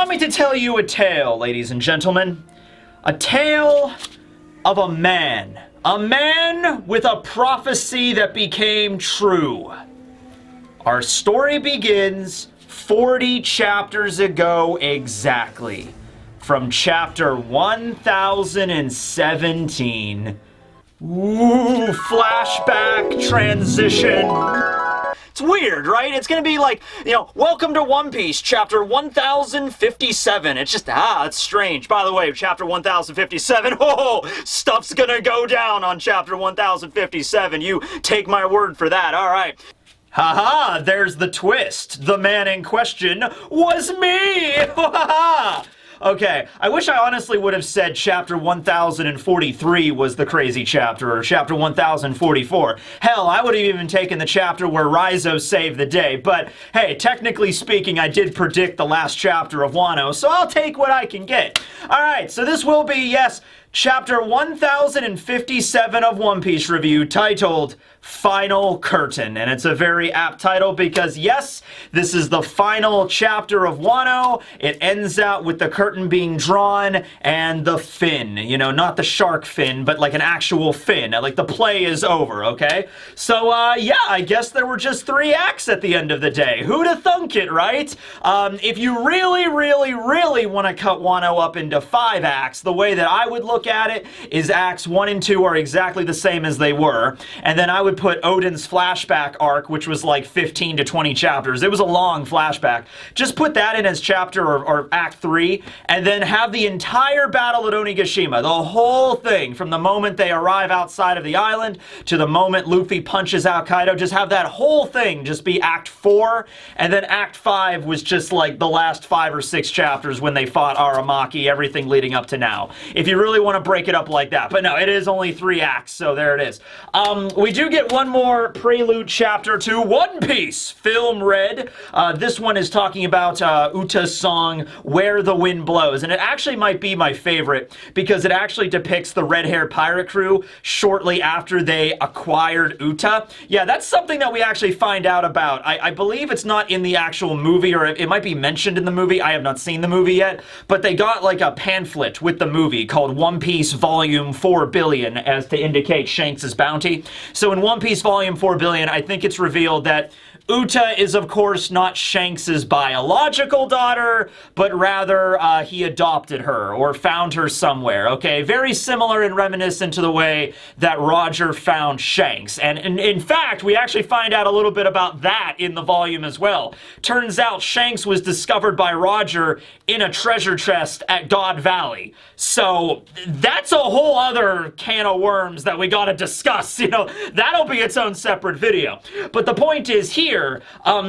me to tell you a tale, ladies and gentlemen. A tale of a man. A man with a prophecy that became true. Our story begins 40 chapters ago exactly. From chapter 1017. Ooh, flashback, transition. It's weird, right? It's gonna be like, welcome to One Piece, chapter 1057. It's just, it's strange. By the way, chapter 1057, stuff's gonna go down on chapter 1057. You take my word for that, all right. Haha, there's the twist. The man in question was me! Okay, I wish I honestly would have said chapter 1043 was the crazy chapter, or chapter 1044. Hell, I would have even taken the chapter where Raizo saved the day, but hey, technically speaking, I did predict the last chapter of Wano, so I'll take what I can get. Alright, so this will be, yes, chapter 1057 of One Piece Review, titled Final Curtain. And it's a very apt title because, yes, this is the final chapter of Wano. It ends out with the curtain being drawn and the fin. Not the shark fin, but like an actual fin. Like the play is over, okay? So, yeah, I guess there were just 3 acts at the end of the day. Who'd have thunk it, right? If you really, really, really want to cut Wano up into 5 acts, the way that I would look at it is acts 1 and 2 are exactly the same as they were, and then I would put Oden's flashback arc, which was like 15 to 20 chapters. It was a long flashback. Just put that in as chapter or act 3, and then have the entire battle at Onigashima, the whole thing, from the moment they arrive outside of the island to the moment Luffy punches out Kaido. Just have that whole thing just be act 4, and then act 5 was just like the last 5 or 6 chapters when they fought Aramaki, everything leading up to now. If you really want to break it up like that. But no, it is only 3 acts, so there it is. We do get one more prelude chapter to One Piece, film read. This one is talking about Uta's song, Where the Wind Blows, and it actually might be my favorite because it actually depicts the red-haired pirate crew shortly after they acquired Uta. Yeah, that's something that we actually find out about. I believe it's not in the actual movie, or it might be mentioned in the movie. I have not seen the movie yet, but they got like a pamphlet with the movie called One Piece Volume 4 Billion as to indicate Shanks' bounty. So in One Piece Volume 4 Billion, I think it's revealed that Uta is, of course, not Shanks' biological daughter, but rather he adopted her or found her somewhere, okay? Very similar and reminiscent to the way that Roger found Shanks. And in fact, we actually find out a little bit about that in the volume as well. Turns out Shanks was discovered by Roger in a treasure chest at God Valley. So that's a whole other can of worms that we gotta discuss. That'll be its own separate video. But the point is here,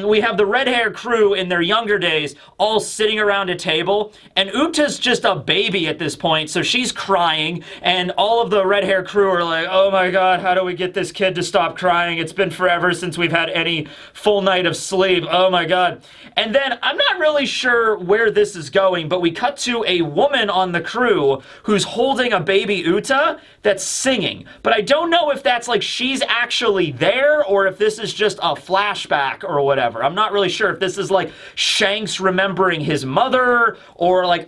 we have the red-haired crew in their younger days all sitting around a table, and Uta's just a baby at this point, so she's crying, and all of the red-haired crew are like, oh my god, how do we get this kid to stop crying? It's been forever since we've had any full night of sleep. Oh my god. And then, I'm not really sure where this is going, but we cut to a woman on the crew who's holding a baby Uta that's singing. But I don't know if that's like she's actually there, or if this is just a flashback or whatever. I'm not really sure if this is like Shanks remembering his mother, or like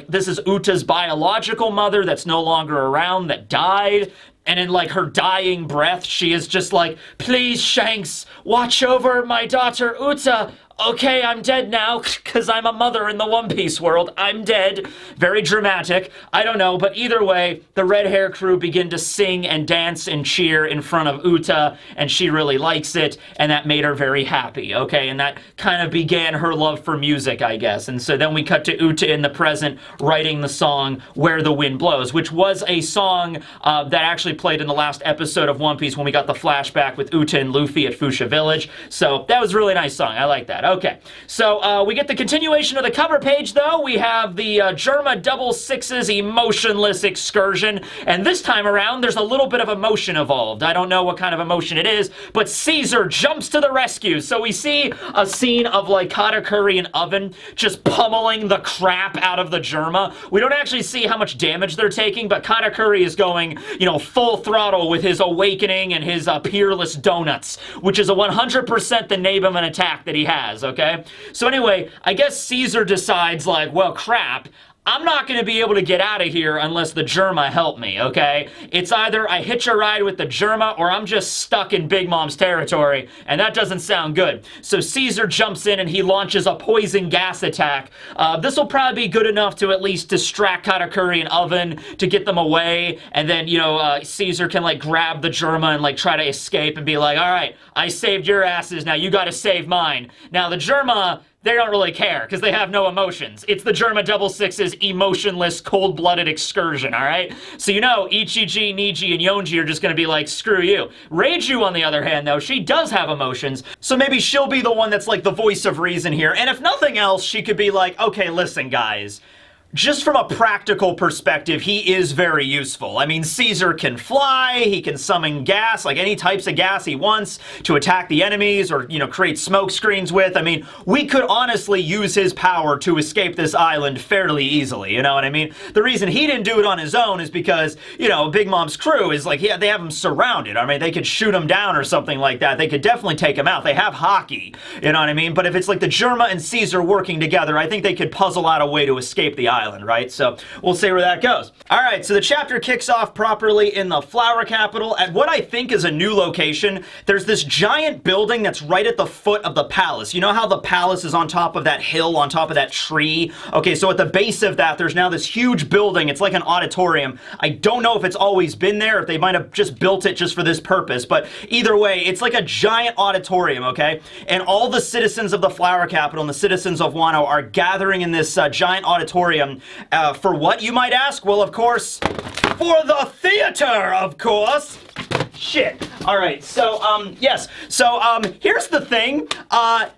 this is Uta's biological mother that's no longer around, that died. And in like her dying breath, she is just like, please, Shanks, watch over my daughter Uta. Okay, I'm dead now, because I'm a mother in the One Piece world. I'm dead. Very dramatic. I don't know, but either way, the red hair crew begin to sing and dance and cheer in front of Uta, and she really likes it, and that made her very happy, okay? And that kind of began her love for music, I guess. And so then we cut to Uta in the present writing the song Where the Wind Blows, which was a song that actually played in the last episode of One Piece when we got the flashback with Uta and Luffy at Fuchsia Village. So that was a really nice song. I like that. Okay, so we get the continuation of the cover page, though. We have the Germa Double Six's Emotionless Excursion, and this time around, there's a little bit of emotion involved. I don't know what kind of emotion it is, but Caesar jumps to the rescue. So we see a scene of, like, Katakuri and Oven just pummeling the crap out of the Germa. We don't actually see how much damage they're taking, but Katakuri is going, you know, full throttle with his awakening and his peerless donuts, which is a 100% the name of an attack that he has. has, okay? So anyway, I guess Caesar decides, like, well, crap, I'm not going to be able to get out of here unless the Germa help me, okay? It's either I hitch a ride with the Germa or I'm just stuck in Big Mom's territory, and that doesn't sound good. So Caesar jumps in and he launches a poison gas attack. This will probably be good enough to at least distract Katakuri and Oven to get them away, and then, you know, Caesar can, like, grab the Germa and, like, try to escape and be like, all right, I saved your asses, now you gotta save mine. Now, the Germa, they don't really care, because they have no emotions. It's the Germa Double Six's emotionless, cold-blooded excursion, alright? So you know, Ichiji, Niji, and Yonji are just gonna be like, screw you. Reiju, on the other hand, though, she does have emotions, so maybe she'll be the one that's like the voice of reason here, and if nothing else, she could be like, okay, listen, guys, just from a practical perspective, he is very useful. I mean, Caesar can fly, he can summon gas, like any types of gas he wants to attack the enemies or, you know, create smoke screens with. I mean, we could honestly use his power to escape this island fairly easily, you know what I mean? The reason he didn't do it on his own is because, you know, Big Mom's crew is like, yeah, they have him surrounded. I mean, they could shoot him down or something like that. They could definitely take him out. They have hockey, you know what I mean? But if it's like the Germa and Caesar working together, I think they could puzzle out a way to escape the island. Right? So we'll see where that goes. All right, so the chapter kicks off properly in the Flower Capital at what I think is a new location. There's this giant building that's right at the foot of the palace. You know how the palace is on top of that hill, on top of that tree? Okay, so at the base of that, there's now this huge building. It's like an auditorium. I don't know if it's always been there, if they might have just built it just for this purpose, but either way, it's like a giant auditorium, okay? And all the citizens of the Flower Capital and the citizens of Wano are gathering in this giant auditorium. For what, you might ask? Well, of course, for the theater, of course. Shit. All right, so, yes. So, here's the thing.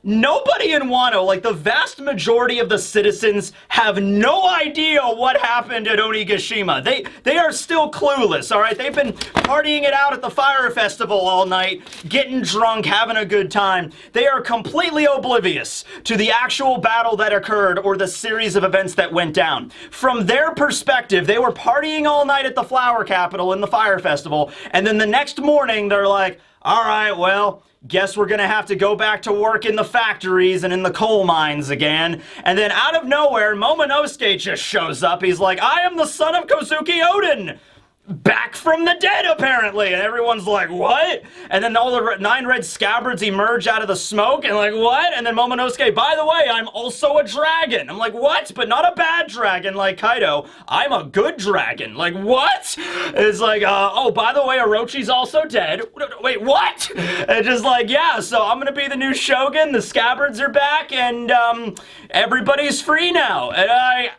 Nobody in Wano, like the vast majority of the citizens, have no idea what happened at Onigashima. They are still clueless, all right? They've been partying it out at the fire festival all night, getting drunk, having a good time. They are completely oblivious to the actual battle that occurred or the series of events that went down. From their perspective, they were partying all night at the Flower Capital in the fire festival, and then the next morning, they're like, all right, well, guess we're gonna have to go back to work in the factories and in the coal mines again. And then out of nowhere, Momonosuke just shows up. He's like, I am the son of Kozuki Oden, back from the dead, apparently. And everyone's like, what? And then all the 9 red scabbards emerge out of the smoke, and like, what? And then Momonosuke, by the way, I'm also a dragon. I'm like, what? But not a bad dragon like Kaido. I'm a good dragon. Like, what? It's like, oh, by the way, Orochi's also dead. Wait, what? And just like, yeah, so I'm gonna be the new shogun. The scabbards are back, and everybody's free now. And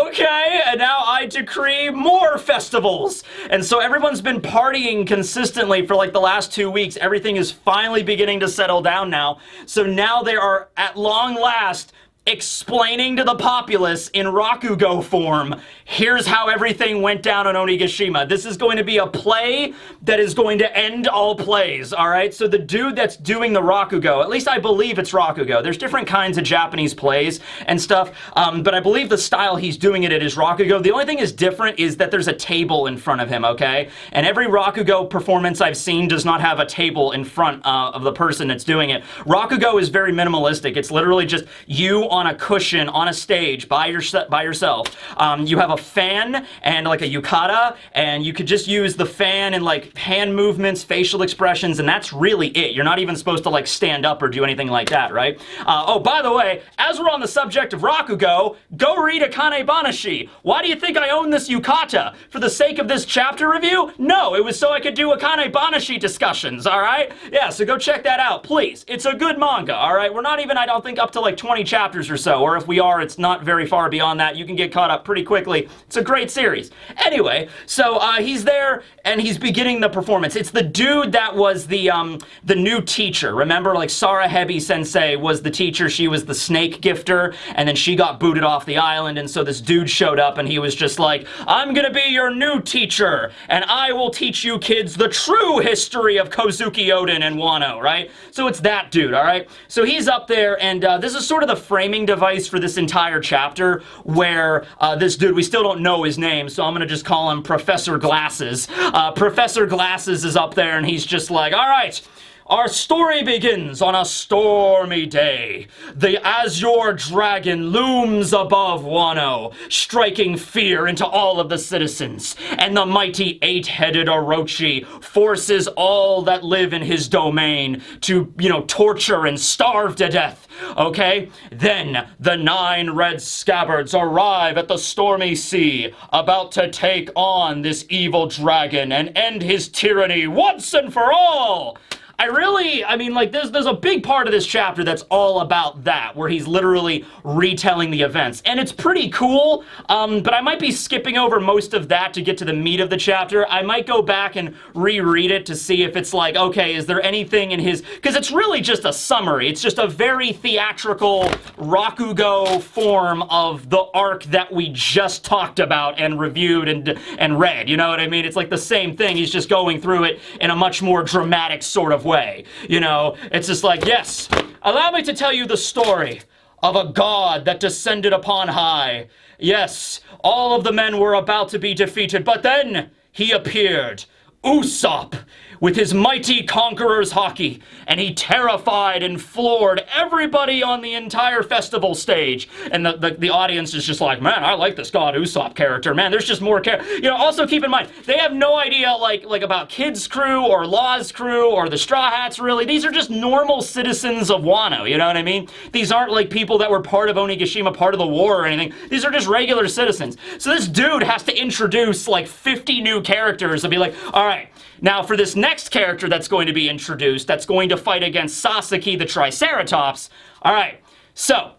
okay, and now I decree more festivals. And so everyone's been partying consistently for like the last 2 weeks. Everything is finally beginning to settle down now. So now they are, at long last, explaining to the populace in Rakugo form, here's how everything went down on Onigashima. This is going to be a play that is going to end all plays, alright? So the dude that's doing the Rakugo, at least I believe it's Rakugo. There's different kinds of Japanese plays and stuff, but I believe the style he's doing it in is Rakugo. The only thing is different is that there's a table in front of him, okay? And every Rakugo performance I've seen does not have a table in front of the person that's doing it. Rakugo is very minimalistic. It's literally just you on a cushion on a stage by yourself. You have a fan and like a yukata, and you could just use the fan and like hand movements, facial expressions, and that's really it. You're not even supposed to like stand up or do anything like that, right? Oh, by the way, as we're on the subject of Rakugo, go read Akane Banashi. Why do you think I own this yukata? For the sake of this chapter review? No, it was so I could do Akane Banashi discussions, alright? Yeah, so go check that out, please. It's a good manga, alright? We're not even, I don't think, up to like 20 chapters or so, or if we are, it's not very far beyond that. You can get caught up pretty quickly. It's a great series. Anyway, so he's there and he's beginning the performance. It's the dude that was the new teacher. Remember, like Sarahebi Sensei was the teacher. She was the snake gifter, and then she got booted off the island, and so this dude showed up and he was just like, I'm gonna be your new teacher, and I will teach you kids the true history of Kozuki Oden and Wano, right? So it's that dude, all right? So he's up there, and this is sort of the framing device for this entire chapter, where this dude, we still don't know his name, so I'm gonna just call him Professor Glasses. Professor Glasses is up there, and he's just like, all right, Our story begins on a stormy day. The azure dragon looms above Wano, striking fear into all of the citizens. And the mighty eight-headed Orochi forces all that live in his domain to, torture and starve to death. Okay? Then the 9 red scabbards arrive at the stormy sea, about to take on this evil dragon and end his tyranny once and for all. There's a big part of this chapter that's all about that, where he's literally retelling the events. And it's pretty cool, but I might be skipping over most of that to get to the meat of the chapter. I might go back and reread it to see if it's like, okay, is there anything in his... Because it's really just a summary. It's just a very theatrical Rakugo form of the arc that we just talked about and reviewed and read. You know what I mean? It's like the same thing. He's just going through it in a much more dramatic sort of way. It's just like, yes, allow me to tell you the story of a god that descended upon high. Yes, all of the men were about to be defeated, but then he appeared, Usopp, with his mighty conqueror's haki, and he terrified and floored everybody on the entire festival stage. And the audience is just like, man, I like this God Usopp character. Man, there's just more also keep in mind, they have no idea like about Kid's crew or Law's crew or the Straw Hats, really. These are just normal citizens of Wano, you know what I mean? These aren't like people that were part of Onigashima, part of the war or anything. These are just regular citizens. So this dude has to introduce like 50 new characters and be like, all right, now for this next character that's going to be introduced, that's going to fight against Sasaki the Triceratops, all right, so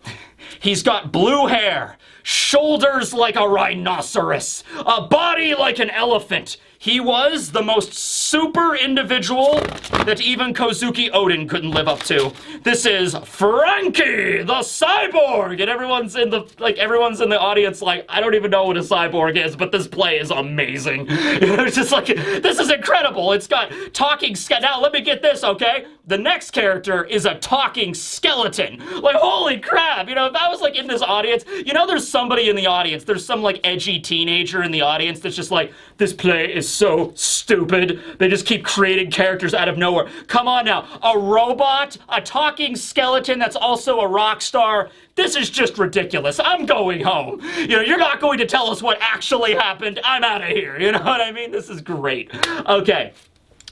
he's got blue hair, shoulders like a rhinoceros, a body like an elephant. He was the most super individual that even Kozuki Oden couldn't live up to. This is Frankie, the cyborg! And everyone's in the audience like, I don't even know what a cyborg is, but this play is amazing. It's just like, this is incredible. It's got talking now let me get this, okay? The next character is a talking skeleton. Like, holy crap, if I was like in this audience, there's somebody in the audience, there's some like edgy teenager in the audience that's just like, this play is so stupid. They just keep creating characters out of nowhere. Come on now, a robot, a talking skeleton that's also a rock star. This is just ridiculous. I'm going home. You're not going to tell us what actually happened. I'm out of here. You know what I mean? This is great. Okay.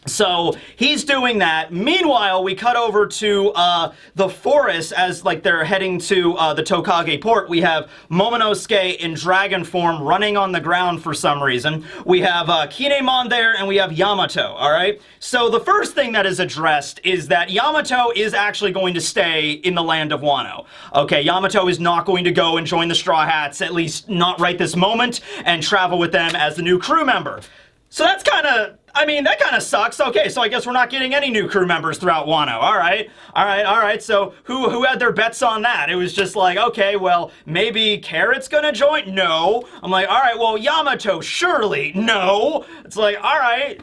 So he's doing that. Meanwhile, we cut over to the forest as like they're heading to the Tokage Port. We have Momonosuke in dragon form running on the ground for some reason. We have Kinemon there and we have Yamato, all right? So the first thing that is addressed is that Yamato is actually going to stay in the land of Wano. Okay, Yamato is not going to go and join the Straw Hats, at least not right this moment, and travel with them as the new crew member. So that's kind of... that kind of sucks. Okay, so I guess we're not getting any new crew members throughout Wano. All right. So who had their bets on that? It was just like, okay, well, maybe Carrot's gonna join? No. I'm like, all right, well, Yamato, surely? No. It's like, all right.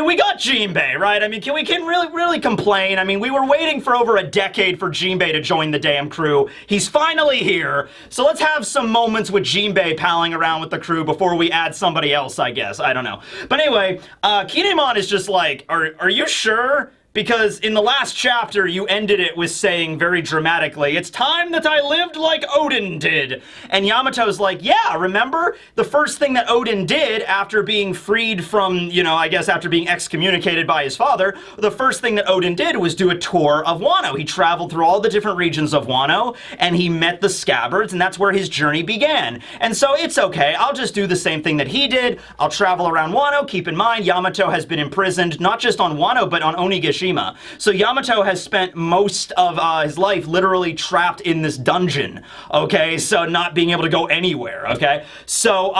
We got Jinbei, right? Can we really complain? We were waiting for over a decade for Jinbei to join the damn crew. He's finally here. So let's have some moments with Jinbei palling around with the crew before we add somebody else, I guess. I don't know. But anyway, Kinemon is just like, are you sure? Because in the last chapter, you ended it with saying very dramatically, it's time that I lived like Odin did. And Yamato's like, yeah, remember? The first thing that Odin did after being freed from, after being excommunicated by his father, the first thing that Odin did was do a tour of Wano. He traveled through all the different regions of Wano, and he met the Scabbards, and that's where his journey began. And so it's okay, I'll just do the same thing that he did. I'll travel around Wano. Keep in mind, Yamato has been imprisoned, not just on Wano, but on Onigashima. So Yamato has spent most of his life literally trapped in this dungeon, okay? So not being able to go anywhere, okay? So,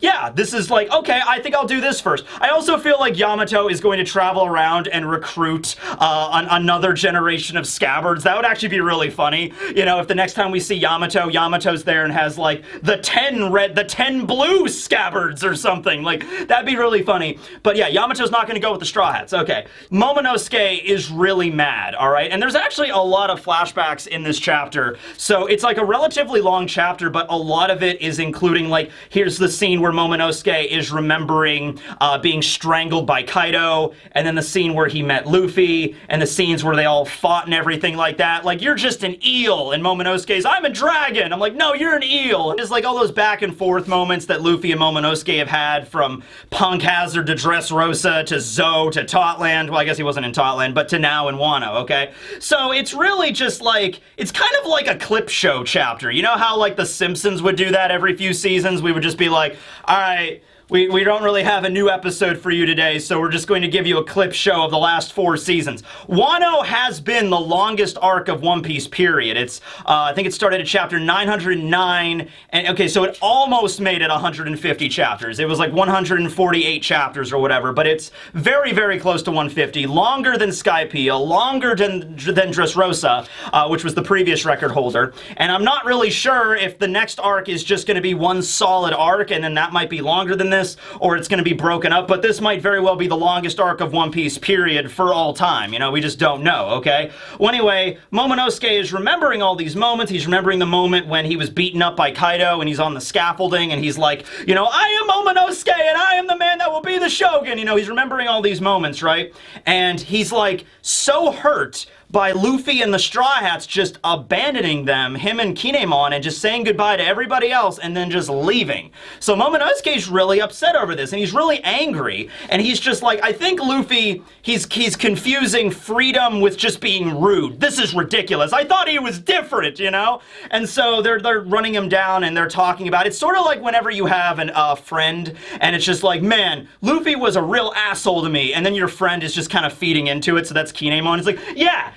yeah, this is like, okay, I think I'll do this first. I also feel like Yamato is going to travel around and recruit another generation of Scabbards. That would actually be really funny. If the next time we see Yamato, Yamato's there and has like the 10 blue Scabbards or something. Like, that'd be really funny. But yeah, Yamato's not going to go with the Straw Hats. Okay. Momonosuke Momonosuke is really mad, all right? And there's actually a lot of flashbacks in this chapter. So it's like a relatively long chapter, but a lot of it is including, like, here's the scene where Momonosuke is remembering being strangled by Kaido, and then the scene where he met Luffy, and the scenes where they all fought and everything like that. Like, you're just an eel, and Momonosuke's, I'm a dragon. I'm like, no, you're an eel. And it's like all those back and forth moments that Luffy and Momonosuke have had, from Punk Hazard to Dressrosa to Zoe to Totland. Well, I guess he wasn't in Totland, but to now in Wano, okay? So it's really just like, it's kind of like a clip show chapter. You know how like The Simpsons would do that every few seasons? We would just be like, all right, we don't really have a new episode for you today, so we're just going to give you a clip show of the last 4 seasons. Wano has been the longest arc of One Piece, period. It's, I think it started at chapter 909, and okay, so it almost made it 150 chapters. It was like 148 chapters or whatever, but it's very, very close to 150. Longer than Skypiea, longer than Dressrosa, which was the previous record holder. And I'm not really sure if the next arc is just going to be one solid arc, and then that might be longer than this, or it's going to be broken up, but this might very well be the longest arc of One Piece, period, for all time. You know, we just don't know, okay? Well, anyway, Momonosuke is remembering all these moments. He's remembering the moment when he was beaten up by Kaido, and he's on the scaffolding, and he's like, you know, I am Momonosuke, and I am the man that will be the Shogun. You know, he's remembering all these moments, right? And he's like so hurt by Luffy and the Straw Hats just abandoning them, him and Kinemon, and just saying goodbye to everybody else and then just leaving. So Momonosuke's really upset over this, and he's really angry, and he's just like, I think Luffy, he's confusing freedom with just being rude. This is ridiculous. I thought he was different, you know? And so they're running him down, and they're talking about it. It's sort of like whenever you have a friend, and it's just like, man, Luffy was a real asshole to me, and then your friend is just kind of feeding into it, so that's Kinemon. It's like,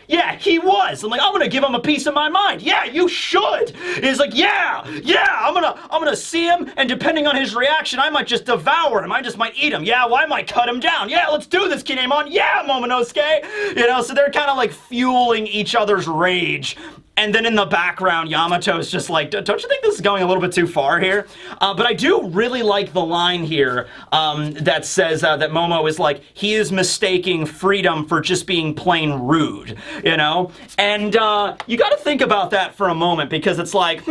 yeah, he was. I'm like, I'm gonna give him a piece of my mind. Yeah, you should. He's like, yeah, I'm gonna see him, and depending on his reaction, I might just devour him. I just might eat him. Yeah, well, I might cut him down. Yeah, let's do this, Kinemon. Yeah, Momonosuke. You know, so they're kind of like fueling each other's rage. And then in the background, Yamato's just like, don't you think this is going a little bit too far here? But I do really like the line here that says that Momo is like, he is mistaking freedom for just being plain rude, you know? And you gotta think about that for a moment, because it's like,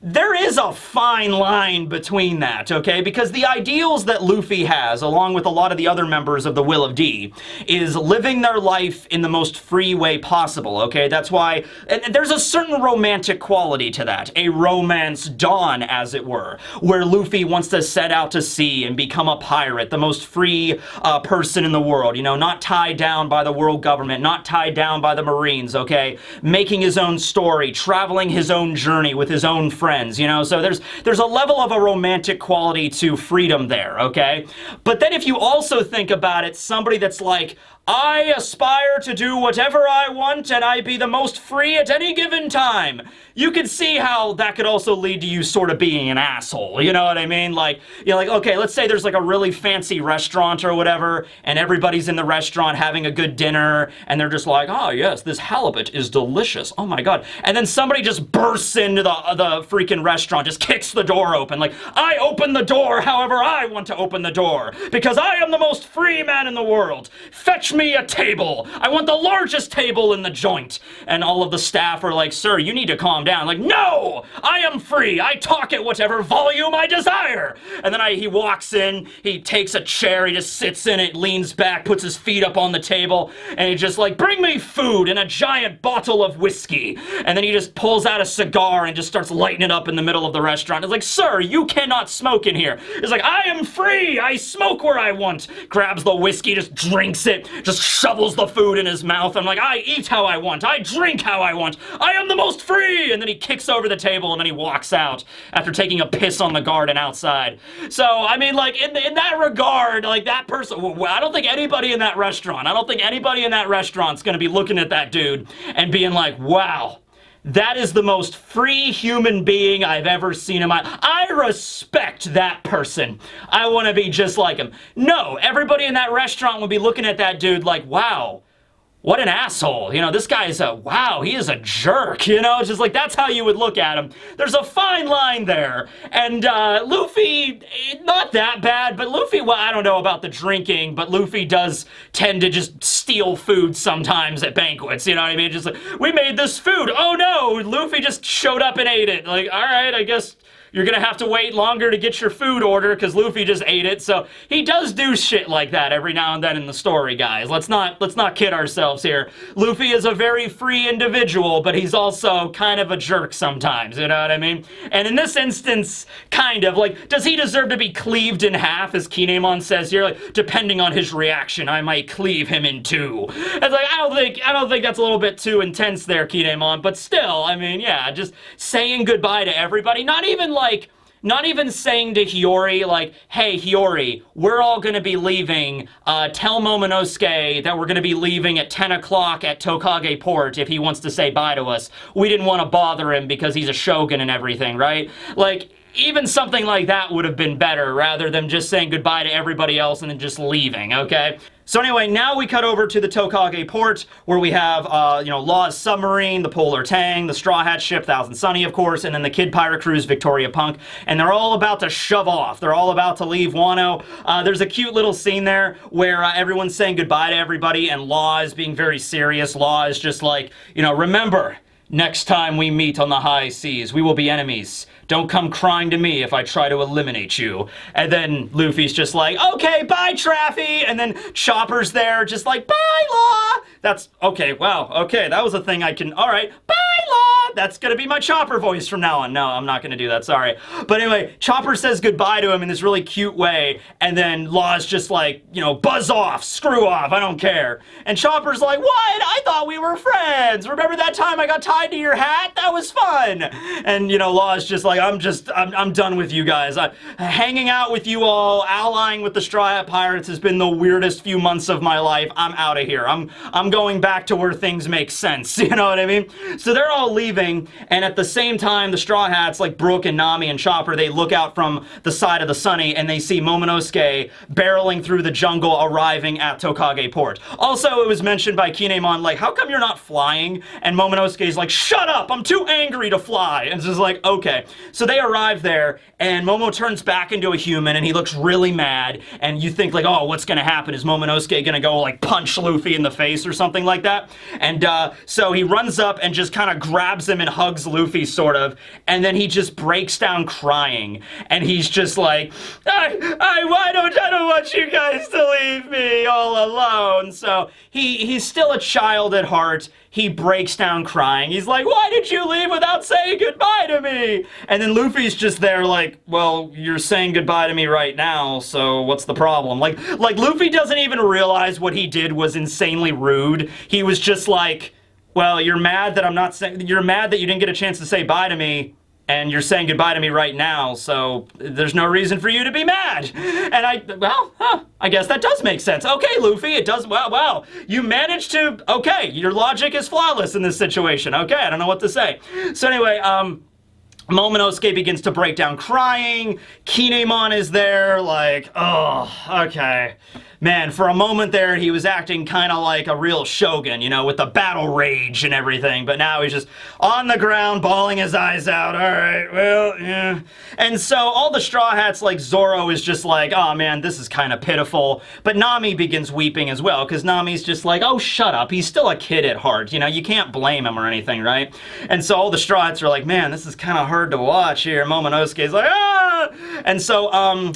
there is a fine line between that, okay? Because the ideals that Luffy has, along with a lot of the other members of the Will of D, is living their life in the most free way possible, okay? That's why, and there's a certain romantic quality to that, a romance dawn, as it were, where Luffy wants to set out to sea and become a pirate, the most free person in the world, you know, not tied down by the world government, not tied down by the Marines, okay? Making his own story, traveling his own journey with his own friends, you know, so there's a level of a romantic quality to freedom there, okay? But then if you also think about it, somebody that's like, I aspire to do whatever I want and I be the most free at any given time. You can see how that could also lead to you sort of being an asshole, you know what I mean? Like, you're like, okay, let's say there's like a really fancy restaurant or whatever, and everybody's in the restaurant having a good dinner, and they're just like, oh yes, this halibut is delicious, oh my god. And then somebody just bursts into the freaking restaurant, just kicks the door open, like, I open the door however I want to open the door, because I am the most free man in the world. Fetch me a table. I want the largest table in the joint. And all of the staff are like, sir, you need to calm down. Like, no, I am free. I talk at whatever volume I desire. And then he walks in, he takes a chair, he just sits in it, leans back, puts his feet up on the table, and he's just like, bring me food and a giant bottle of whiskey. And then he just pulls out a cigar and just starts lighting it up in the middle of the restaurant. It's like, sir, you cannot smoke in here. It's like, I am free. I smoke where I want. Grabs the whiskey, just drinks it, just shovels the food in his mouth. I'm like, I eat how I want. I drink how I want. I am the most free. And then he kicks over the table and then he walks out after taking a piss on the garden outside. So, I mean, like, in that regard, like, that person, I don't think anybody in that restaurant, is going to be looking at that dude and being like, wow, that is the most free human being I've ever seen in my... I respect that person. I want to be just like him. No, everybody in that restaurant would be looking at that dude like, wow, what an asshole. You know, this guy is wow, he is a jerk. You know, it's just like, that's how you would look at him. There's a fine line there. And Luffy, not that bad, but Luffy, well, I don't know about the drinking, but Luffy does tend to just steal food sometimes at banquets. You know what I mean? Just like, we made this food. Oh no, Luffy just showed up and ate it. Like, all right, I guess you're gonna have to wait longer to get your food order because Luffy just ate it. So he does do shit like that every now and then in the story, guys. Let's not kid ourselves here. Luffy is a very free individual, but he's also kind of a jerk sometimes, you know what I mean? And in this instance, kind of, like, does he deserve to be cleaved in half, as Kinemon says here? Like, depending on his reaction, I might cleave him in two. It's like, I don't think that's a little bit too intense there, Kinemon, but still, I mean, yeah, just saying goodbye to everybody, not even saying to Hiyori, like, hey, Hiyori, we're all gonna be leaving. Tell Momonosuke that we're gonna be leaving at 10 o'clock at Tokage Port if he wants to say bye to us. We didn't want to bother him because he's a shogun and everything, right? Like, even something like that would have been better rather than just saying goodbye to everybody else and then just leaving, okay? So anyway, now we cut over to the Tokage Port, where we have, Law's submarine, the Polar Tang, the Straw Hat ship, Thousand Sunny, of course, and then the Kid Pirate Crew's Victoria Punk, and they're all about to shove off. They're all about to leave Wano. There's a cute little scene there where everyone's saying goodbye to everybody, and Law is being very serious. Law is just like, remember, next time we meet on the high seas, we will be enemies. Don't come crying to me if I try to eliminate you. And then Luffy's just like, okay, bye, Traffy. And then Chopper's there just like, bye, Law. That's, okay, wow, okay, that was a thing I can, all right, bye, Law. That's gonna be my Chopper voice from now on. No, I'm not gonna do that, sorry. But anyway, Chopper says goodbye to him in this really cute way, and then Law's just like, buzz off, screw off, I don't care. And Chopper's like, what? I thought we were friends. Remember that time I got tied to your hat? That was fun. And, Law's just like, I'm done with you guys. Hanging out with you all, allying with the Straw Hat Pirates has been the weirdest few months of my life. I'm out of here. I'm going back to where things make sense. You know what I mean? So they're all leaving, and at the same time, the Straw Hats, like Brook and Nami and Chopper, they look out from the side of the Sunny, and they see Momonosuke barreling through the jungle, arriving at Tokage Port. Also, it was mentioned by Kinemon, like, how come you're not flying? And Momonosuke's like, shut up! I'm too angry to fly! And it's just like, okay. So they arrive there, and Momo turns back into a human, and he looks really mad, and you think, like, oh, what's gonna happen? Is Momonosuke gonna go, like, punch Luffy in the face or something like that? And so he runs up and just kind of grabs him and hugs Luffy, sort of, and then he just breaks down crying, and he's just like, I don't want you guys to leave me all alone. So he's still a child at heart. He breaks down crying. He's like, why did you leave without saying goodbye to me? And then Luffy's just there like, well, you're saying goodbye to me right now, so what's the problem? Like Luffy doesn't even realize what he did was insanely rude. He was just like, well, you're mad that you're mad that you didn't get a chance to say bye to me, and you're saying goodbye to me right now, so there's no reason for you to be mad. And I guess that does make sense. Okay, Luffy, it does, wow, you managed to, okay, your logic is flawless in this situation. Okay, I don't know what to say. So anyway, Momonosuke begins to break down crying. Kinemon is there, like, oh, okay. Man, for a moment there, he was acting kind of like a real shogun, with the battle rage and everything. But now he's just on the ground, bawling his eyes out. All right, well, yeah. And so all the Straw Hats, like Zoro, is just like, oh man, this is kind of pitiful. But Nami begins weeping as well, because Nami's just like, oh, shut up. He's still a kid at heart. You can't blame him or anything, right? And so all the Straw Hats are like, man, this is kind of hard to watch here. Momonosuke's like, ah! And so,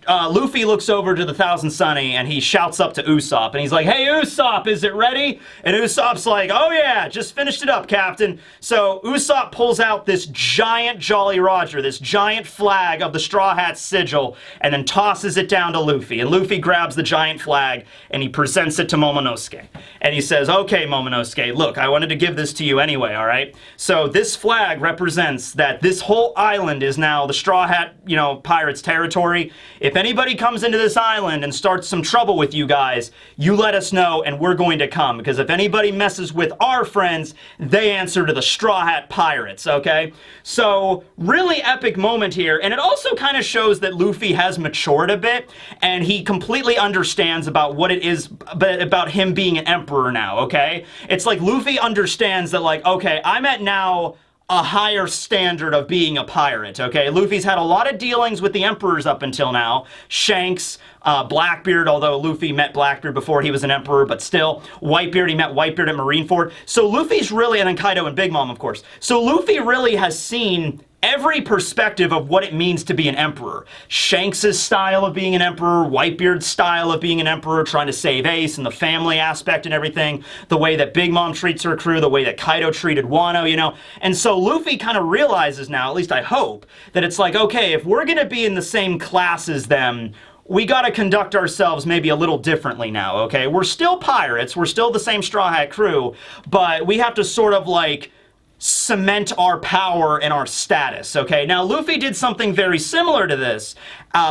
Luffy looks over to the Thousand Sunny and he shouts up to Usopp and he's like, hey Usopp, is it ready? And Usopp's like, oh yeah, just finished it up, Captain. So Usopp pulls out this giant Jolly Roger, this giant flag of the Straw Hat sigil, and then tosses it down to Luffy. And Luffy grabs the giant flag and he presents it to Momonosuke. And he says, okay, Momonosuke, look, I wanted to give this to you anyway, alright? So this flag represents that this whole island is now the Straw Hat, Pirates' territory. If if anybody comes into this island and starts some trouble with you guys, you let us know and we're going to come. Because if anybody messes with our friends, they answer to the Straw Hat Pirates, okay? So, really epic moment here. And it also kind of shows that Luffy has matured a bit, and he completely understands about what it is about him being an emperor now, okay? It's like Luffy understands that, like, okay, I'm at now a higher standard of being a pirate, okay? Luffy's had a lot of dealings with the emperors up until now. Shanks, Blackbeard, although Luffy met Blackbeard before he was an emperor, but still. Whitebeard, he met Whitebeard at Marineford. So Luffy's really, and then Kaido and Big Mom, of course. So Luffy really has seen every perspective of what it means to be an emperor. Shanks' style of being an emperor, Whitebeard's style of being an emperor, trying to save Ace, and the family aspect and everything, the way that Big Mom treats her crew, the way that Kaido treated Wano, you know. And so Luffy kind of realizes now, at least I hope, that it's like, okay, if we're gonna be in the same class as them, we gotta conduct ourselves maybe a little differently now, okay? We're still pirates, we're still the same Straw Hat crew, but we have to sort of like cement our power and our status, okay? Now, Luffy did something very similar to this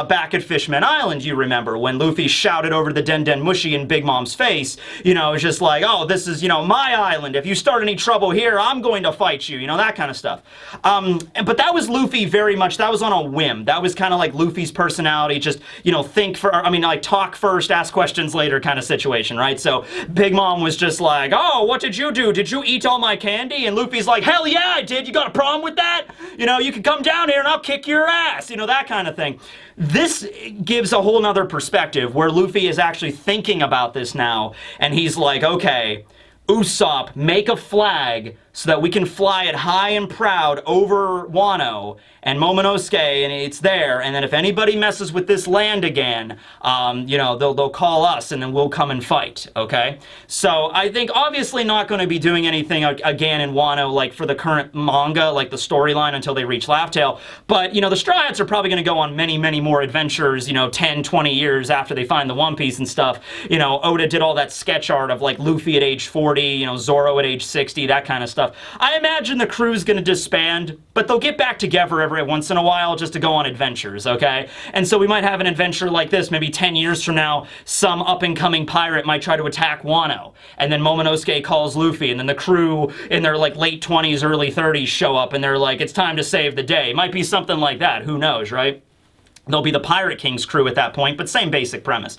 back at Fishman Island, you remember, when Luffy shouted over the Den Den Mushi in Big Mom's face, you know, it's just like, oh, this is, you know, my island. If you start any trouble here, I'm going to fight you, you know, that kind of stuff. But that was Luffy very much, that was on a whim. That was kind of like Luffy's personality, just, you know, like talk first, ask questions later kind of situation, right? So Big Mom was just like, oh, what did you do? Did you eat all my candy? And Luffy's like, hell yeah, I did. You got a problem with that? You know, you can come down here and I'll kick your ass, you know, that kind of thing. This gives a whole nother perspective where Luffy is actually thinking about this now, and he's like, okay, Usopp, make a flag so that we can fly it high and proud over Wano and Momonosuke, and it's there, and then if anybody messes with this land again, you know, they'll call us, and then we'll come and fight, okay? So I think obviously not going to be doing anything again in Wano, like for the current manga, like the storyline until they reach Laugh-Tale, but, you know, the Straw Hats are probably going to go on many, many more adventures, you know, 10, 20 years after they find the One Piece and stuff. You know, Oda did all that sketch art of, like, Luffy at age 40, you know, Zoro at age 60, that kind of stuff. I imagine the crew's going to disband, but they'll get back together every once in a while just to go on adventures, okay? And so we might have an adventure like this, maybe 10 years from now, some up-and-coming pirate might try to attack Wano, and then Momonosuke calls Luffy, and then the crew in their, like, late 20s, early 30s show up, and they're like, it's time to save the day. Might be something like that, who knows, right? They'll be the Pirate King's crew at that point, but same basic premise.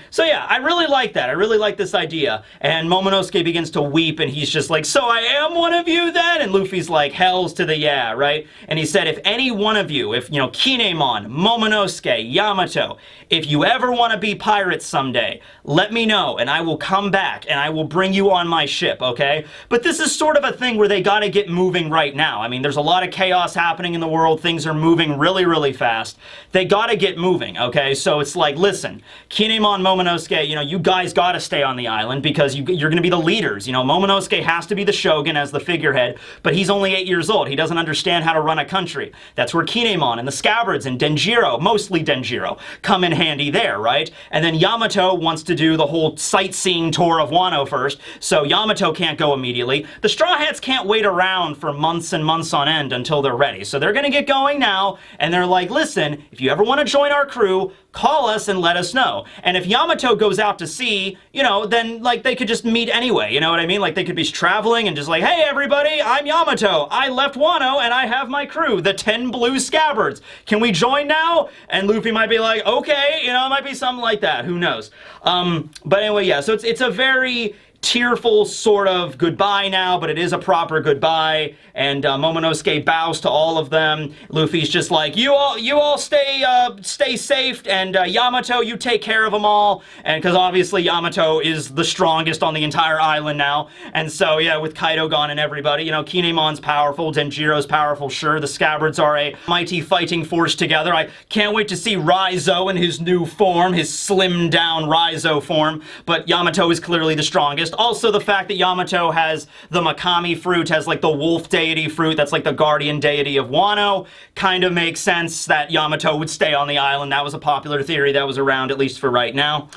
So yeah, I really like that. I really like this idea. And Momonosuke begins to weep, and he's just like, so I am one of you then? And Luffy's like, hells to the yeah, right? And he said, if any one of you, if, you know, Kinemon, Momonosuke, Yamato, if you ever want to be pirates someday, let me know, and I will come back, and I will bring you on my ship, okay? But this is sort of a thing where they gotta get moving right now. I mean, there's a lot of chaos happening in the world. Things are moving really, really fast. They gotta get moving, okay? So it's like, listen, Kinemon, Momonosuke, you know, you guys gotta stay on the island because you're gonna be the leaders. You know, Momonosuke has to be the shogun as the figurehead, but he's only 8 years old. He doesn't understand how to run a country. That's where Kinemon and the Scabbards and Denjiro, mostly Denjiro, come in handy there, right? And then Yamato wants to do the whole sightseeing tour of Wano first, so Yamato can't go immediately. The Straw Hats can't wait around for months and months on end until they're ready. So they're gonna get going now, and they're like, listen, if you ever want to join our crew, call us and let us know. And if Yamato goes out to sea, you know, then, like, they could just meet anyway, you know what I mean? Like, they could be traveling and just like, hey, everybody, I'm Yamato. I left Wano, and I have my crew, the 10 Blue Scabbards. Can we join now? And Luffy might be like, okay, you know, it might be something like that. Who knows? But anyway, yeah, so it's a very tearful sort of goodbye now, but it is a proper goodbye, and Momonosuke bows to all of them. Luffy's just like, you all stay safe, and Yamato, you take care of them all, and because obviously Yamato is the strongest on the entire island now, and so yeah, with Kaido gone and everybody, you know, Kinemon's powerful, Denjiro's powerful, sure, the Scabbards are a mighty fighting force together. I can't wait to see Raizo in his new form, his slimmed down Raizo form, but Yamato is clearly the strongest. Also, the fact that Yamato has the Makami fruit, has like the wolf deity fruit, that's like the guardian deity of Wano, kind of makes sense that Yamato would stay on the island. That was a popular theory that was around, at least for right now.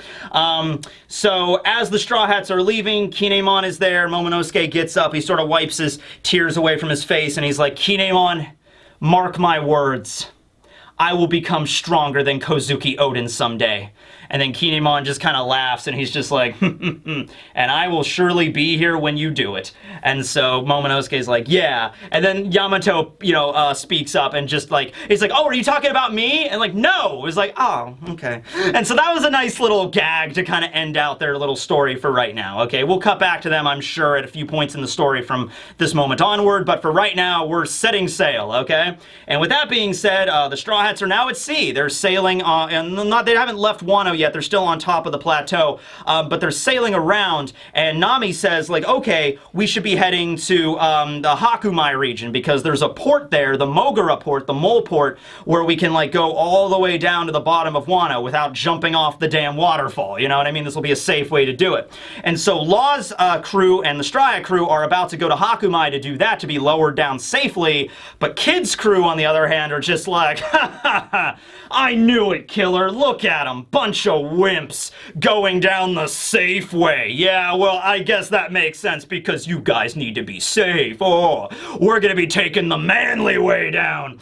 So, as the Straw Hats are leaving, Kinemon is there, Momonosuke gets up, he sort of wipes his tears away from his face, and he's like, Kinemon, mark my words. I will become stronger than Kozuki Oden someday. And then Kinemon just kind of laughs, and he's just like, and I will surely be here when you do it. And so Momonosuke's like, yeah. And then Yamato, speaks up and just like, he's like, oh, are you talking about me? And like, no. It was like, oh, okay. And so that was a nice little gag to kind of end out their little story for right now. Okay, we'll cut back to them, I'm sure, at a few points in the story from this moment onward. But for right now, we're setting sail, okay? And with that being said, the Straw Hats are now at sea. They're sailing on, and they haven't left Wano yet. They're still on top of the plateau, but they're sailing around, and Nami says, like, okay, we should be heading to the Hakumai region, because there's a port there, the Mogura port, the mole port, where we can, like, go all the way down to the bottom of Wano without jumping off the damn waterfall, you know what I mean? This will be a safe way to do it. And so Law's crew and the Straw Hat crew are about to go to Hakumai to do that, to be lowered down safely, but Kid's crew, on the other hand, are just like, ha ha ha, I knew it, killer, look at them, bunch of wimps going down the safe way. Yeah, well, I guess that makes sense because you guys need to be safe. Oh, we're gonna be taking the manly way down.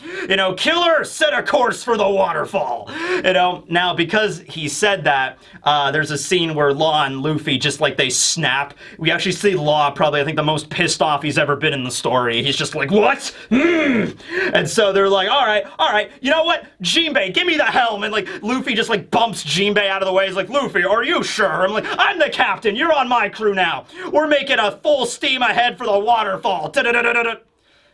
Killer, set a course for the waterfall. Now because he said that, there's a scene where Law and Luffy just like they snap. We actually see Law probably, I think, the most pissed off he's ever been in the story. He's just like, what? And so they're like, all right, you know what? Jinbei, give me the helm. And like Luffy just like bumps Jinbei out of the way. He's like, Luffy, are you sure? I'm like, I'm the captain. You're on my crew now. We're making a full steam ahead for the waterfall. Da-da-da-da-da-da.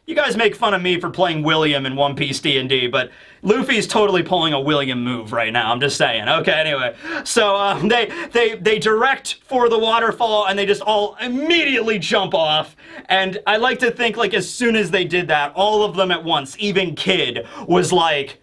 You guys make fun of me for playing William in One Piece D&D, but Luffy's totally pulling a William move right now. I'm just saying. Okay, anyway. So they direct for the waterfall, and they just all immediately jump off. And I like to think, like, as soon as they did that, all of them at once, even Kid, was like,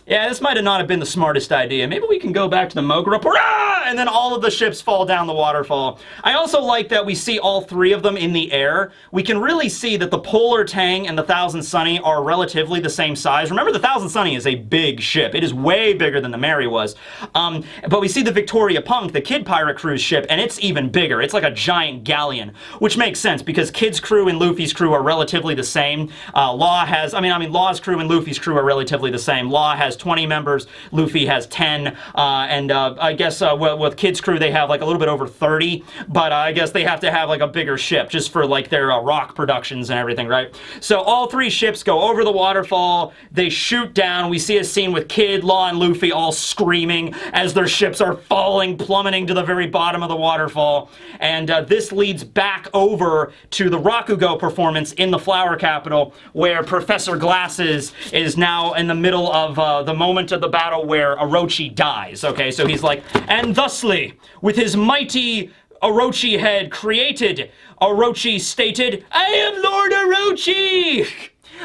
yeah, this might have not have been the smartest idea. Maybe we can go back to the Mogura Port. And then all of the ships fall down the waterfall. I also like that we see all three of them in the air. We can really see that the Polar Tang and the Thousand Sunny are relatively the same size. Remember, the Thousand Sunny is a big ship. It is way bigger than the Mary was. But we see the Victoria Punk, the Kid Pirate Crew's ship, and it's even bigger. It's like a giant galleon, which makes sense because Kid's crew and Luffy's crew are relatively the same. Law's crew and Luffy's crew are relatively the same. Law has 20 members, Luffy has 10, and I guess with Kid's crew they have like a little bit over 30, but I guess they have to have like a bigger ship just for like their rock productions and everything, right? So all three ships go over the waterfall, they shoot down, we see a scene with Kid, Law, and Luffy all screaming as their ships are falling, plummeting to the very bottom of the waterfall, and this leads back over to the Rakugo performance in the Flower Capital, where Professor Glasses is now in the middle of the moment of the battle where Orochi dies, okay? So he's like, and thusly, with his mighty Orochi head created, Orochi stated, I am Lord Orochi!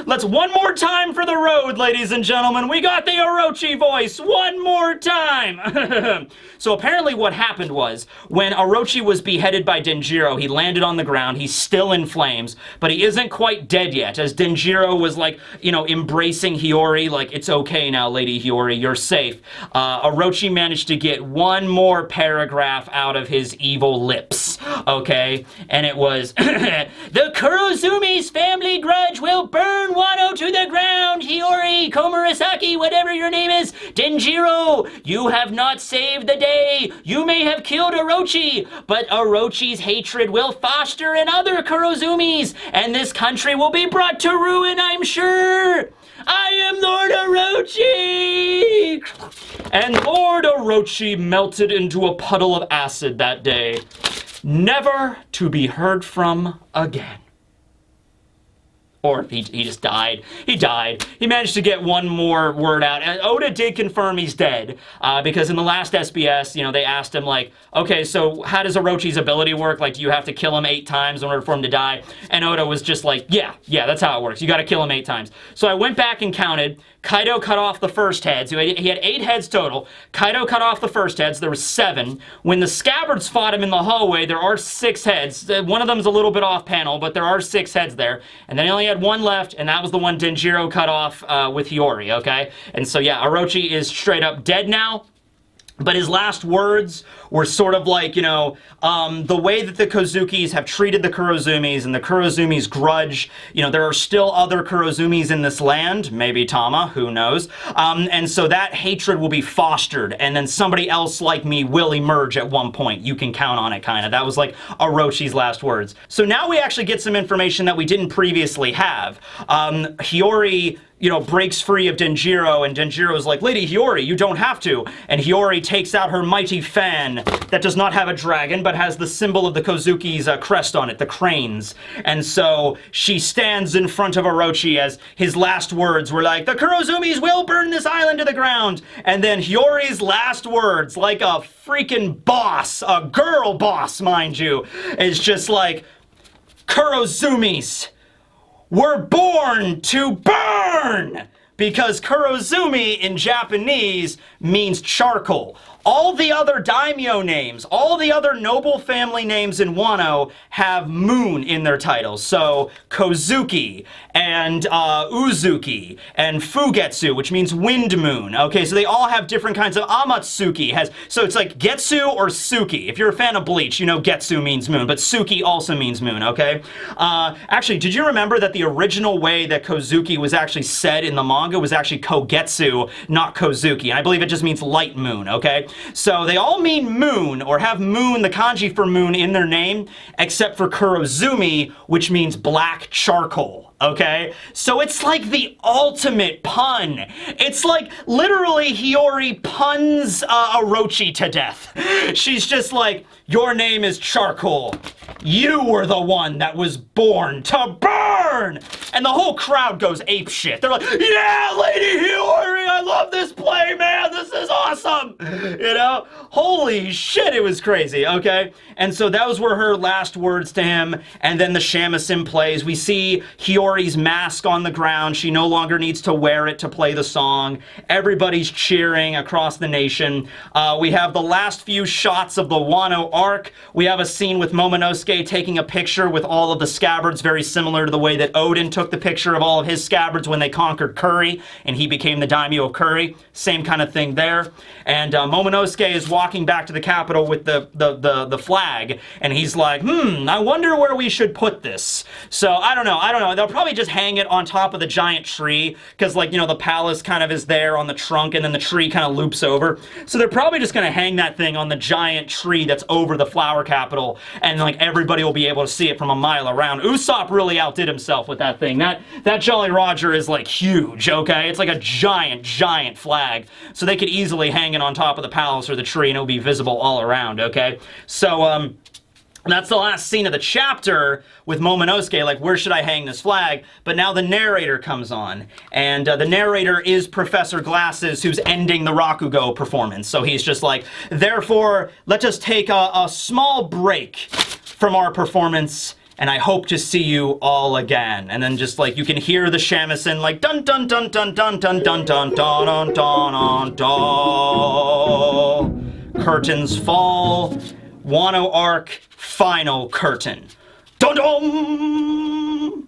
Let's one more time for the road, ladies and gentlemen. We got the Orochi voice one more time. So apparently what happened was, when Orochi was beheaded by Denjiro, he landed on the ground. He's still in flames, but he isn't quite dead yet, as Denjiro was like, embracing Hiyori, like, it's okay now, Lady Hiyori, you're safe. Orochi managed to get one more paragraph out of his evil lips, okay? And it was, the Kurozumi's family grudge will burn Wano to the ground, Hiyori, Komurasaki, whatever your name is. Denjiro, you have not saved the day. You may have killed Orochi, but Orochi's hatred will foster in other Kurozumis, and this country will be brought to ruin, I'm sure. I am Lord Orochi! And Lord Orochi melted into a puddle of acid that day, never to be heard from again. Or he just died. He died. He managed to get one more word out. And Oda did confirm he's dead, because in the last SBS, they asked him, like, okay, so how does Orochi's ability work? Like, do you have to kill him 8 times in order for him to die? And Oda was just like, yeah, that's how it works. You gotta kill him 8 times. So I went back and counted. Kaido cut off the first head, so he had 8 heads total. Kaido cut off the first head, so there was 7. When the Scabbards fought him in the hallway, there are 6 heads. One of them's a little bit off panel, but there are 6 heads there. And then he only had 1 left, and that was the one Denjiro cut off with Hiyori, okay? And so yeah, Orochi is straight up dead now. But his last words were sort of like, you know, the way that the Kozukis have treated the Kurozumis and the Kurozumis grudge, you know, there are still other Kurozumis in this land, maybe Tama, who knows, and so that hatred will be fostered, and then somebody else like me will emerge at one point. You can count on it, kind of. That was like Orochi's last words. So now we actually get some information that we didn't previously have. Hiyori, you know, breaks free of Denjiro, and Denjiro's like, Lady Hiyori, you don't have to. And Hiyori takes out her mighty fan that does not have a dragon, but has the symbol of the Kozuki's crest on it, the cranes. And so she stands in front of Orochi as his last words were like, the Kurozumis will burn this island to the ground. And then Hiyori's last words, like a freaking boss, a girl boss, mind you, is just like, Kurozumis were born to burn! Because Kurozumi in Japanese means charcoal. All the other daimyo names, all the other noble family names in Wano have moon in their titles. So Kozuki and Uzuki and Fugetsu, which means wind moon. Okay, so they all have different kinds of Amatsuki so it's like Getsu or Suki. If you're a fan of Bleach, you know Getsu means moon, but Suki also means moon, okay? Actually, did you remember that the original way that Kozuki was actually said in the manga was actually Kogetsu, not Kozuki? And I believe it just means light moon, okay? So they all mean moon, or have moon, the kanji for moon, in their name, except for Kurozumi, which means black charcoal, okay? So it's like the ultimate pun. It's like, literally, Hiyori puns Orochi to death. She's just like, your name is charcoal. You were the one that was born to burn! And the whole crowd goes apeshit. They're like, yeah, Lady Hiyori, I love this play, man! This is awesome! You know? Holy shit, it was crazy, okay? And so those were her last words to him, and then the shamisen plays. We see Hiyori's mask on the ground. She no longer needs to wear it to play the song. Everybody's cheering across the nation. We have the last few shots of the Wano Arc. We have a scene with Momonosuke taking a picture with all of the scabbards, very similar to the way that Odin took the picture of all of his scabbards when they conquered Curry, and he became the daimyo of Curry. Same kind of thing there. And Momonosuke is walking back to the capital with the flag, and he's like, I wonder where we should put this. So, I don't know. They'll probably just hang it on top of the giant tree, because, like, you know, the palace kind of is there on the trunk, and then the tree kind of loops over. So they're probably just going to hang that thing on the giant tree that's over the flower capital, and, like, everybody will be able to see it from a mile around. Usopp really outdid himself with that thing. That Jolly Roger is, like, huge, okay? It's like a giant, giant flag. So they could easily hang it on top of the palace or the tree, and it'll be visible all around, okay? So, that's the last scene of the chapter with Momonosuke, like, where should I hang this flag? But now the narrator comes on, and the narrator is Professor Glasses, who's ending the Rakugo performance. So he's just like, therefore, let's just take a small break from our performance, and I hope to see you all again. And then just like, you can hear the shamisen like, dun dun dun dun dun dun dun dun dun dun dun dun. Curtains fall. Wano Arc final curtain. Dun dun.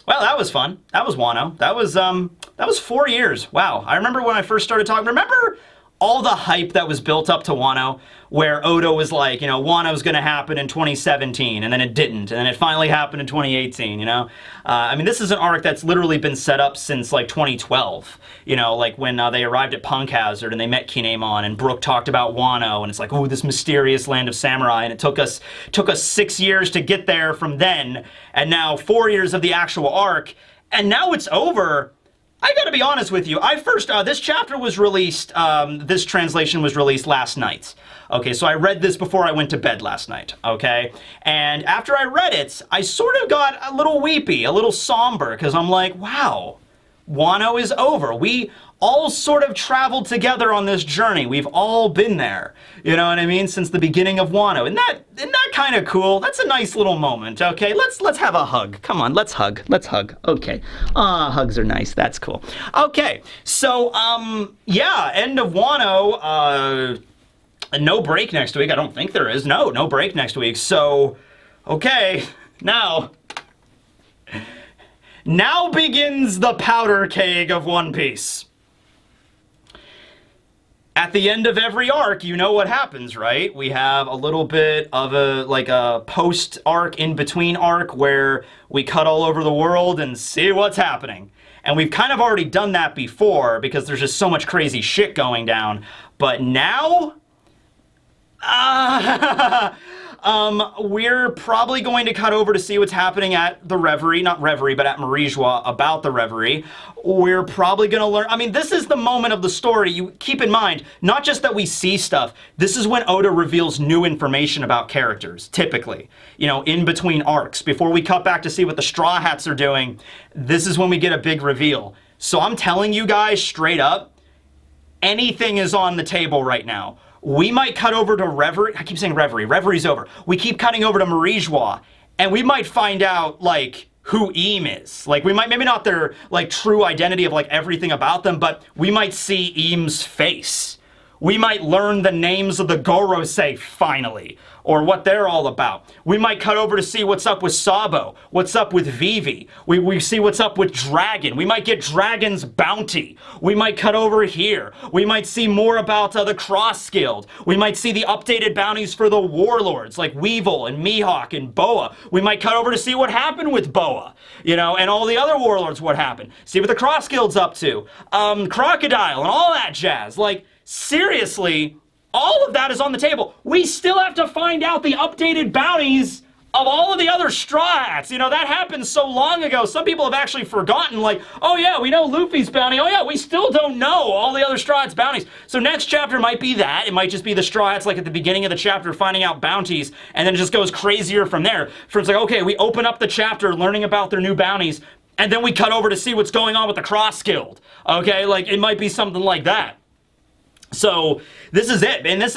Well, that was fun. That was Wano. That was 4 years. Wow. I remember when I first started talking. Remember all the hype that was built up to Wano, where Oda was like, you know, Wano's gonna happen in 2017, and then it didn't, and then it finally happened in 2018, you know? I mean, this is an arc that's literally been set up since, like, 2012, you know, like when they arrived at Punk Hazard and they met Kinemon, and Brook talked about Wano, and it's like, oh, this mysterious land of samurai, and it took us 6 years to get there from then, and now 4 years of the actual arc, and now it's over. I gotta be honest with you, this chapter was released, this translation was released last night. Okay, so I read this before I went to bed last night, okay? And after I read it, I sort of got a little weepy, a little somber, because I'm like, wow, Wano is over. We all sort of traveled together on this journey. We've all been there, you know what I mean, since the beginning of Wano. Isn't that kind of cool? That's a nice little moment, okay? Let's have a hug. Come on, let's hug. Let's hug. Okay. Hugs are nice. That's cool. Okay, so, yeah, end of Wano. No break next week. I don't think there is. No break next week. So, okay, now Now begins the powder keg of One Piece. At the end of every arc, you know what happens, right? We have a little bit of a post-arc, in-between arc, where we cut all over the world and see what's happening. And we've kind of already done that before, because there's just so much crazy shit going down. But now... we're probably going to cut over to see what's happening at the Reverie, not Reverie, but at Marijois about the Reverie. We're probably going to learn, I mean, this is the moment of the story. You keep in mind, not just that we see stuff, this is when Oda reveals new information about characters, typically. You know, in between arcs. Before we cut back to see what the Straw Hats are doing, this is when we get a big reveal. So I'm telling you guys straight up, anything is on the table right now. We might cut over to Reverie. I keep saying Reverie. Reverie's over. We keep cutting over to Marijois, and we might find out, like, who Eam is. Like, we might, maybe not their, like, true identity of, like, everything about them, but we might see Eam's face. We might learn the names of the Gorosei, finally, or what they're all about. We might cut over to see what's up with Sabo, what's up with Vivi. We see what's up with Dragon. We might get Dragon's bounty. We might cut over here. We might see more about the Cross Guild. We might see the updated bounties for the warlords, like Weevil and Mihawk and Boa. We might cut over to see what happened with Boa, you know, and all the other warlords, what happened. See what the Cross Guild's up to. Crocodile and all that jazz. Like, seriously, all of that is on the table. We still have to find out the updated bounties of all of the other Straw Hats. You know, that happened so long ago. Some people have actually forgotten, like, oh yeah, we know Luffy's bounty. Oh yeah, we still don't know all the other Straw Hats bounties. So next chapter might be that. It might just be the Straw Hats, like at the beginning of the chapter, finding out bounties, and then it just goes crazier from there. For it's like, okay, we open up the chapter learning about their new bounties, and then we cut over to see what's going on with the Cross Guild. Okay, like, it might be something like that. So this is it, and this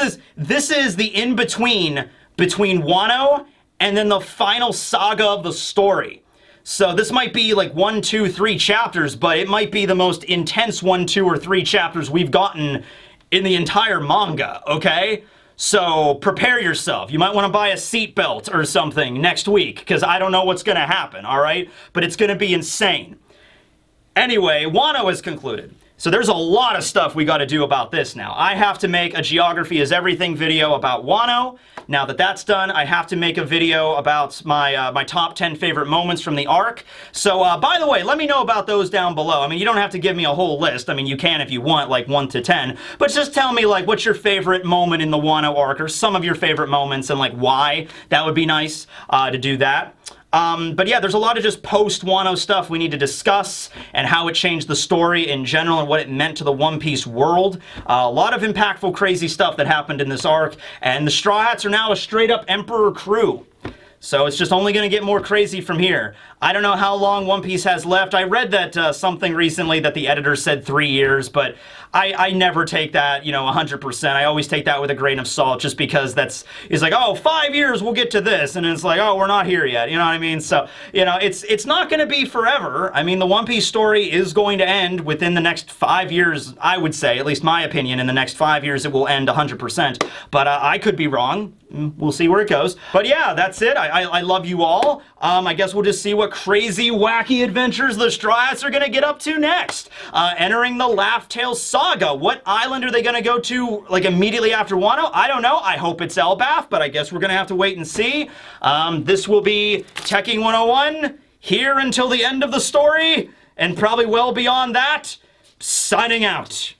is the in-between between Wano and then the final saga of the story. So this might be like 1, 2, 3 chapters, but it might be the most intense 1, 2, or 3 chapters we've gotten in the entire manga, okay? So prepare yourself. You might want to buy a seatbelt or something next week, because I don't know what's going to happen, all right? But it's going to be insane. Anyway, Wano is concluded. So there's a lot of stuff we got to do about this now. I have to make a Geography is Everything video about Wano. Now that that's done, I have to make a video about my top 10 favorite moments from the arc. So by the way, let me know about those down below. I mean, you don't have to give me a whole list. I mean, you can if you want, like 1 to 10. But just tell me, like, what's your favorite moment in the Wano arc, or some of your favorite moments, and like why. That would be nice to do that. But yeah, there's a lot of just post-Wano stuff we need to discuss, and how it changed the story in general and what it meant to the One Piece world. A lot of impactful, crazy stuff that happened in this arc, and the Straw Hats are now a straight-up Emperor crew. So it's just only going to get more crazy from here. I don't know how long One Piece has left. I read that something recently that the editor said 3 years, but I never take that, you know, 100%. I always take that with a grain of salt, just because it's like, oh, 5 years we'll get to this, and it's like, oh, we're not here yet. You know what I mean? So, you know, it's not going to be forever. I mean, the One Piece story is going to end within the next 5 years, I would say, at least my opinion. In the next 5 years, it will end 100%. But I could be wrong. We'll see where it goes. But yeah, that's it. I love you all. I guess we'll just see what crazy, wacky adventures the Straw Hats are going to get up to next. Entering the Laugh Tale Saga. What island are they going to go to, like, immediately after Wano? I don't know. I hope it's Elbaf, but I guess we're going to have to wait and see. This will be Tekking101, here until the end of the story, and probably well beyond that. Signing out.